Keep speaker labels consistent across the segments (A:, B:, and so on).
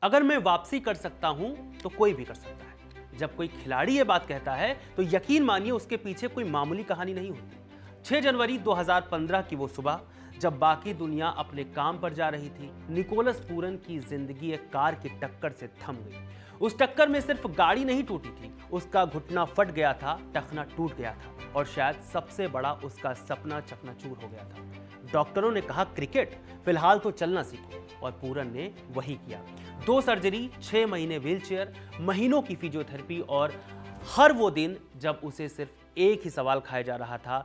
A: अगर मैं वापसी कर सकता हूं तो कोई भी कर सकता है। जब कोई खिलाड़ी ये बात कहता है तो यकीन मानिए उसके पीछे कोई मामूली कहानी नहीं होती। 6 जनवरी 2015 की वो सुबह, जब बाकी दुनिया अपने काम पर जा रही थी, निकोलस पूरन की जिंदगी एक कार की टक्कर से थम गई। उस टक्कर में सिर्फ गाड़ी नहीं टूटी थी, उसका घुटना फट गया था, टखना टूट गया था और शायद सबसे बड़ा उसका सपना चकनाचूर हो गया था। डॉक्टरों ने कहा क्रिकेट फिलहाल तो चलना सीखो, और पूरन ने वही किया। 2 सर्जरी, 6 महीने व्हीलचेयर, महीनों की फिजियोथेरेपी और हर वो दिन जब उसे सिर्फ एक ही सवाल खाया जा रहा था,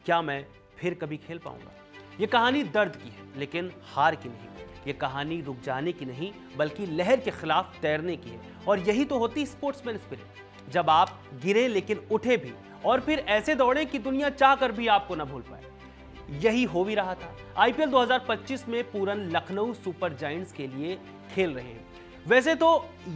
A: क्या मैं फिर कभी खेल पाऊंगा। ये कहानी दर्द की है, लेकिन हार की नहीं। ये कहानी रुक जाने की नहीं, बल्कि लहर के खिलाफ तैरने की है। और यही तो होती स्पोर्ट्समैन स्पिरिट, जब आप गिरे लेकिन उठे भी, और फिर ऐसे दौड़े कि दुनिया चाह कर भी आपको ना भूल पाए। यही हो भी रहा था। आईपीएल 2025 में पूरन लखनऊ सुपर जायंट्स के लिए खेल रहे हैं। वैसे तो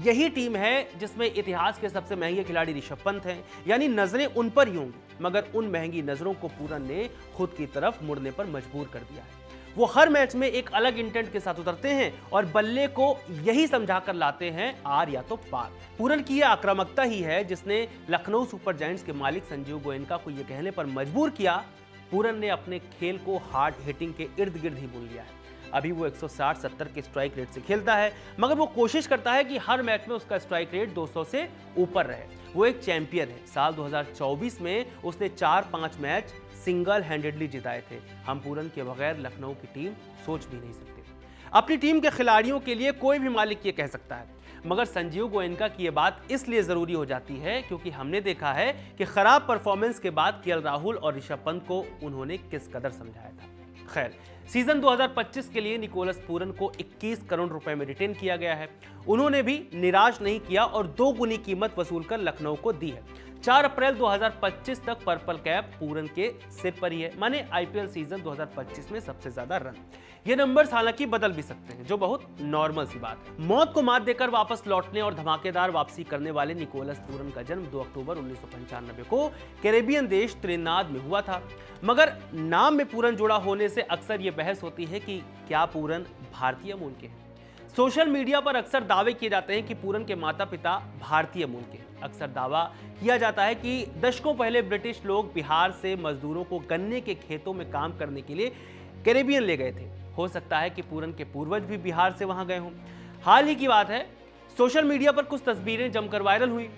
A: यही टीम है जिसमें इतिहास के सबसे महंगे खिलाड़ी ऋषभ पंत हैं, यानी नजरें उन पर ही होंगी, मगर उन महंगी नजरों को पूरन ने खुद की तरफ मुड़ने पर मजबूर कर दिया है। वो हर मैच में एक अलग इंटेंट के साथ उतरते हैं और बल्ले को यही समझाकर लाते हैं आर या तो पार। पूरन की यह आक्रामकता ही है जिसने लखनऊ सुपर जायंट्स के मालिक संजीव गोयनका को यह कहने पर मजबूर किया, पूरन ने अपने खेल को हार्ड हिटिंग के इर्द गिर्द ही भूल लिया है। अभी वो 160-70 के स्ट्राइक रेट से खेलता है, मगर वो कोशिश करता है कि हर मैच में उसका स्ट्राइक रेट 200 से ऊपर रहे। वो एक चैंपियन है। साल 2024 में उसने 4-5 मैच सिंगल हैंडेडली जिताए थे। हम पूरन के बगैर लखनऊ की टीम सोच भी नहीं सकते। अपनी टीम के खिलाड़ियों के लिए कोई भी मालिक ये कह सकता है, मगर संजीव गोयनका की ये बात इसलिए जरूरी हो जाती है क्योंकि हमने देखा है कि खराब परफॉर्मेंस के बाद केएल राहुल और ऋषभ पंत को उन्होंने किस कदर समझाया था। खैर, सीजन 2025 के लिए निकोलस पूरन को 21 करोड़ रुपए में रिटेन किया गया है। उन्होंने भी निराश नहीं किया और 2 गुनी कीमत वसूलकर लखनऊ को दी है। 4 अप्रैल 2025 तक पर्पल कैप पूरन के सिर पर ही है, माने आईपीएल सीजन 2025 में सबसे ज्यादा रन। ये नंबर्स हालांकि बदल भी सकते हैं, जो बहुत नॉर्मल सी बात है। मौत को मात देकर वापस लौटने और धमाकेदार वापसी करने वाले निकोलस पूरन का जन्म 2 अक्टूबर 1995 को कैरेबियन देश त्रिनिदाद में हुआ था। मगर नाम में पूरन जुड़ा होने से अक्सर ये बहस होती है कि क्या पूरन भारतीय मूल के हैं। सोशल मीडिया पर अक्सर दावे किए जाते हैं कि पूरन के माता पिता भारतीय मूल के हैं। अक्सर दावा किया जाता है कि दशकों पहले ब्रिटिश लोग बिहार से मजदूरों को गन्ने के खेतों में काम करने के लिए कैरेबियन ले गए थे। हो सकता है कि पूरन के पूर्वज भी बिहार से वहां गए हों। हाल ही की बात है, सोशल मीडिया पर कुछ तस्वीरें जमकर वायरल हुई,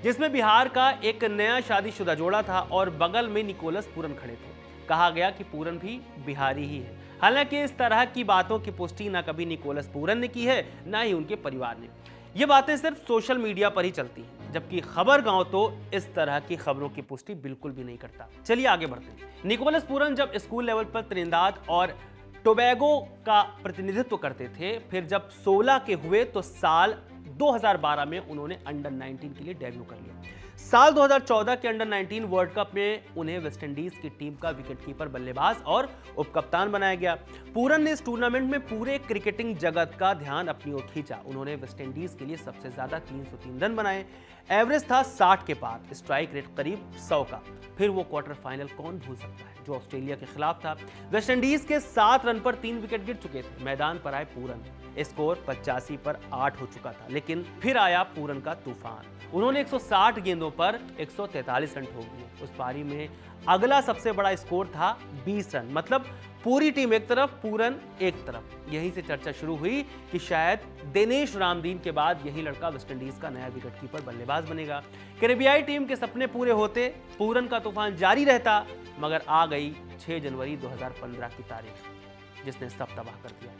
A: जिसमें बिहार का एक नया शादीशुदा जोड़ा था और बगल में निकोलस पूरन खड़े थे। कहा गया कि पूरन भी बिहारी ही है। हालांकि इस तरह की बातों की पुष्टि ना कभी निकोलस पूरन ने की है, ना ही उनके परिवार ने। ये बातें सिर्फ सोशल मीडिया पर ही चलती हैं, जबकि खबर गांव तो इस तरह की खबरों की पुष्टि बिल्कुल भी नहीं करता। चलिए आगे बढ़ते हैं। निकोलस पूरन जब स्कूल लेवल पर त्रिनिदाद और टोबैगो का प्रतिनिधित्व करते थे, फिर जब 16 के हुए तो साल 2012 में उन्होंने अंडर 19 के लिए डेब्यू कर लिया। साल 2014 के अंडर 19 वर्ल्ड कप में उन्हें वेस्टइंडीज की टीम का विकेटकीपर, बल्लेबाज और उपकप्तान बनाया गया। पूरन ने इस टूर्नामेंट में पूरे क्रिकेटिंग जगत का ध्यान अपनी ओर खींचा। उन्होंने वेस्टइंडीज के लिए सबसे ज्यादा 303 रन बनाए। एवरेज था 60 के पार, स्ट्राइक रेट करीब 100 का। फिर वो क्वार्टर फाइनल कौन भूल सकता है, जो ऑस्ट्रेलिया के खिलाफ था। वेस्टइंडीज के 7 रन पर 3 विकेट गिर चुके थे। मैदान पर आए पूरन, स्कोर 85 पर 8 हो चुका था, लेकिन फिर आया पूरन का तूफान। उन्होंने 160 गेंदों पर 143 रन ठोक दिए। उस पारी में अगला सबसे बड़ा स्कोर था 20 रन, मतलब पूरी टीम एक तरफ, पूरन एक तरफ। यहीं से चर्चा शुरू हुई कि शायद दिनेश रामदीन के बाद यही लड़का वेस्टइंडीज का नया विकेटकीपर, बल्लेबाज बनेगा। कैरेबियाई टीम के सपने पूरे होते, पूरन का तूफान जारी रहता, मगर आ गई 6 जनवरी 2015 की तारीख, जिसने सब तबाह कर दिया।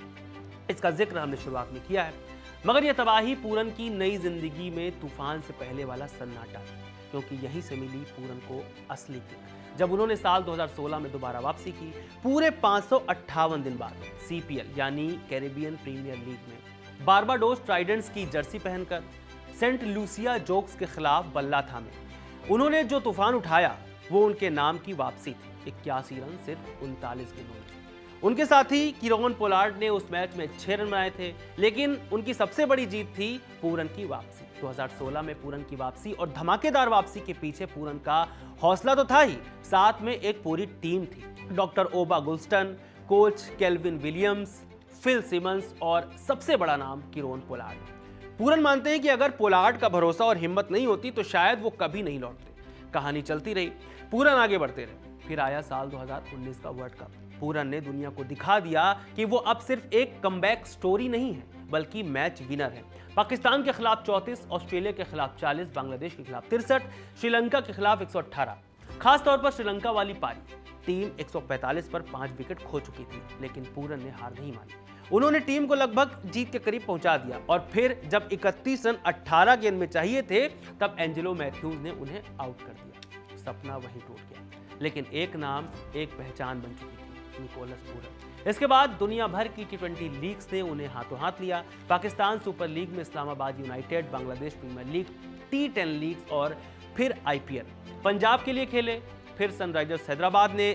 A: इसका जिक्र हमने शुरुआत में किया है, मगर यह तबाही पूरन की नई जिंदगी में तूफान से पहले वाला सन्नाटा, क्योंकि यहीं से मिली पूरन को असली किक। जब उन्होंने साल 2016 में दोबारा वापसी की, पूरे 558 दिन बाद सीपीएल यानी कैरेबियन प्रीमियर लीग में बारबाडोस ट्राइडेंट्स की जर्सी पहनकर सेंट लूसिया जोक्स के खिलाफ बल्ला थामे, उन्होंने जो तूफान उठाया वो उनके नाम की वापसी थी। 81 रन सिर्फ 39 गेंदों में। उनके साथी कीरोन पोलार्ड ने उस मैच में 6 रन बनाए थे, लेकिन उनकी सबसे बड़ी जीत थी पूरन की वापसी। 2016 में पूरन की वापसी और धमाकेदार वापसी के पीछे पूरन का हौसला तो था ही, साथ में एक पूरी टीम थी। Doctor Oba Gulston, coach Kelvin Williams, Phil Simmons और सबसे बड़ा नाम कीरोन पोलार्ड। पूरन मानते हैं कि अगर पोलार्ड का भरोसा और हिम्मत नहीं होती तो शायद वो कभी नहीं लौटते। कहानी चलती रही, पूरन आगे बढ़ते रहे। फिर आया साल 2019 का वर्ल्ड कप। पूरन ने दुनिया को दिखा दिया कि वो अब सिर्फ एक कमबैक स्टोरी नहीं है, बल्कि मैच विनर है। पाकिस्तान के खिलाफ 34, ऑस्ट्रेलिया के खिलाफ 40, बांग्लादेश के खिलाफ 63, श्रीलंका के खिलाफ 118। खास तौर पर श्रीलंका वाली पारी, टीम 145 पर 5 विकेट खो चुकी थी, लेकिन पूरन ने हार नहीं मानी। उन्होंने टीम को लगभग जीत के करीब पहुंचा दिया और फिर जब 31 रन 18 गेंद में चाहिए थे, तब एंजेलो मैथ्यूज ने उन्हें आउट कर दिया। सपना वहीं टूट गया, लेकिन एक नाम, एक पहचान बन चुकी थी, निकोलस पूरन। इसके बाद दुनिया भर की T20 लीग्स ने उन्हें हाथों हाथ लिया। पाकिस्तान सुपर लीग में Islamabad United, Bangladesh Premier League, T10 leagues और फिर IPL। पंजाब के लिए खेले, फिर सनराइजर्स हैदराबाद ने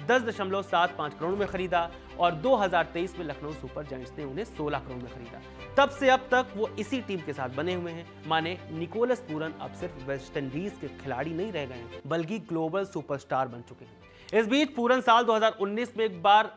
A: 10.75 करोड़ में खरीदा और 2023 में लखनऊ सुपर जायंट्स ने उन्हें 16 करोड़ में खरीदा। तब से अब तक वो इसी टीम के साथ बने हुए हैं। माने निकोलस पूरन अब सिर्फ वेस्ट इंडीज के खिलाड़ी नहीं रह गए हैं, बल्कि ग्लोबल सुपरस्टार बन चुके हैं। इस बीच पूरन साल 2019 में एक बार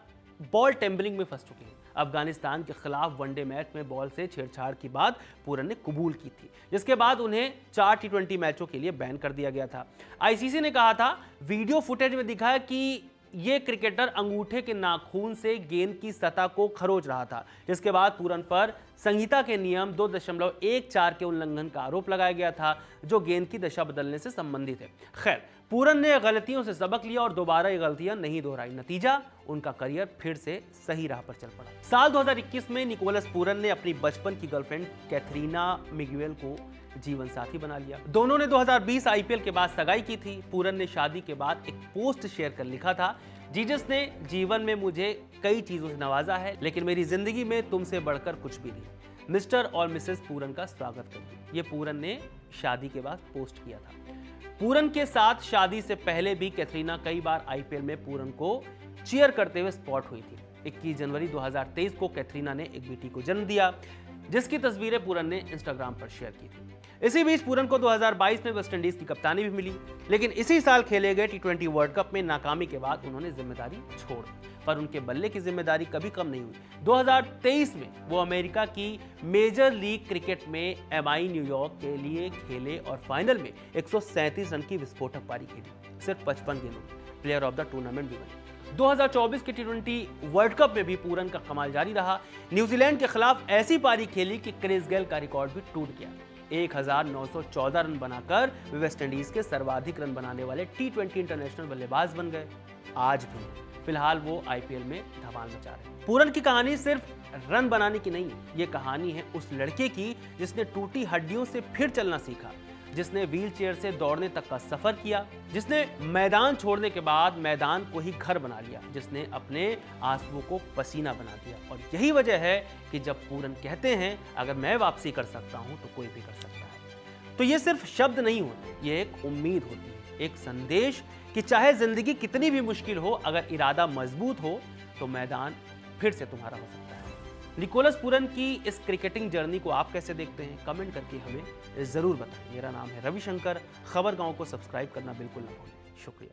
A: बॉल टेम्बलिंग में फंस चुके हैं। अफगानिस्तान के खिलाफ वनडे मैच में बॉल से छेड़छाड़ की बात पूरन ने कबूल की थी, जिसके बाद उन्हें 4 T20 मैचों के लिए बैन कर दिया गया था। आईसीसी ने कहा था, वीडियो फुटेज में दिखा कि ये क्रिकेटर अंगूठे के नाखून से गेंद की सतह को खरोच रहा था, जिसके बाद पूरन पर संहिता के नियम 2.14 के उल्लंघन का आरोप लगाया गया था, जो गेंद की दशा बदलने से संबंधित है। खैर, पूरन ने गलतियों से सबक लिया और दोबारा ये गलतियां नहीं दोहराई। नतीजा, उनका करियर फिर से सही राह पर चल पड़ा। साल 2021 में निकोलस पूरन ने अपनी बचपन की गर्लफ्रेंड कैथरीना मिगुएल को जीवन साथी बना लिया। दोनों ने 2020 IPL के बाद सगाई की थी। पूरन ने शादी के बाद एक पोस्ट शेयर कर लिखा था, जीसस ने जीवन में मुझे कई चीजों से नवाजा है, लेकिन मेरी जिंदगी में तुमसे बढ़कर कुछ भी नहीं। मिस्टर और मिसेस पूरन का स्वागत करिए। ये पूरन ने शादी के बाद पोस्ट किया था। पूरन के साथ शादी से पहले भी कैथरीना कई बार IPL में पूरन को चीयर करते हुए स्पॉट हुई थी। 21 जनवरी 2023 को कैथरीना ने एक बेटी को जन्म दिया, जिसकी तस्वीरें पूरन ने इंस्टाग्राम पर शेयर की थी। इसी बीच पूरन को 2022 में वेस्टइंडीज की कप्तानी भी मिली, लेकिन इसी साल खेले गए T20 वर्ल्ड कप में नाकामी के बाद उन्होंने जिम्मेदारी छोड़ दी। पर उनके बल्ले की जिम्मेदारी कभी कम नहीं हुई। 2023 में वो अमेरिका की मेजर लीग क्रिकेट में MI न्यूयॉर्क के लिए खेले और फाइनल में 137 रन की विस्फोटक पारी खेली। सिर्फ 55 गेंदों में प्लेयर ऑफ द टूर्नामेंट भी बने। 2024 के T20 वर्ल्ड कप में भी पूरन का कमाल जारी रहा। न्यूजीलैंड के खिलाफ ऐसी पारी खेली कि क्रिस गेल का रिकॉर्ड भी टूट गया। 1914 रन बनाकर वे वेस्टइंडीज के सर्वाधिक रन बनाने वाले T20 इंटरनेशनल बल्लेबाज बन गए। आज भी फिलहाल वो IPL में धमाल मचा रहे हैं। पूरन की कहानी सिर्फ रन बनाने की नहीं है, ये कहानी है उस लड़के की जिसने टूटी हड्डियों से फिर चलना सीखा, जिसने व्हीलचेयर से दौड़ने तक का सफर किया, जिसने मैदान छोड़ने के बाद मैदान को ही घर बना लिया, जिसने अपने आंसुओं को पसीना बना दिया। और यही वजह है कि जब पूरन कहते हैं, अगर मैं वापसी कर सकता हूं तो कोई भी कर सकता है, तो ये सिर्फ शब्द नहीं होते, ये एक उम्मीद होती है, एक संदेश कि चाहे जिंदगी कितनी भी मुश्किल हो, अगर इरादा मजबूत हो तो मैदान फिर से तुम्हारा हो सकता है। निकोलस पूरन की इस क्रिकेटिंग जर्नी को आप कैसे देखते हैं, कमेंट करके हमें जरूर बताएं। मेरा नाम है रविशंकर। खबर गांव को सब्सक्राइब करना बिल्कुल ना भूलें। शुक्रिया।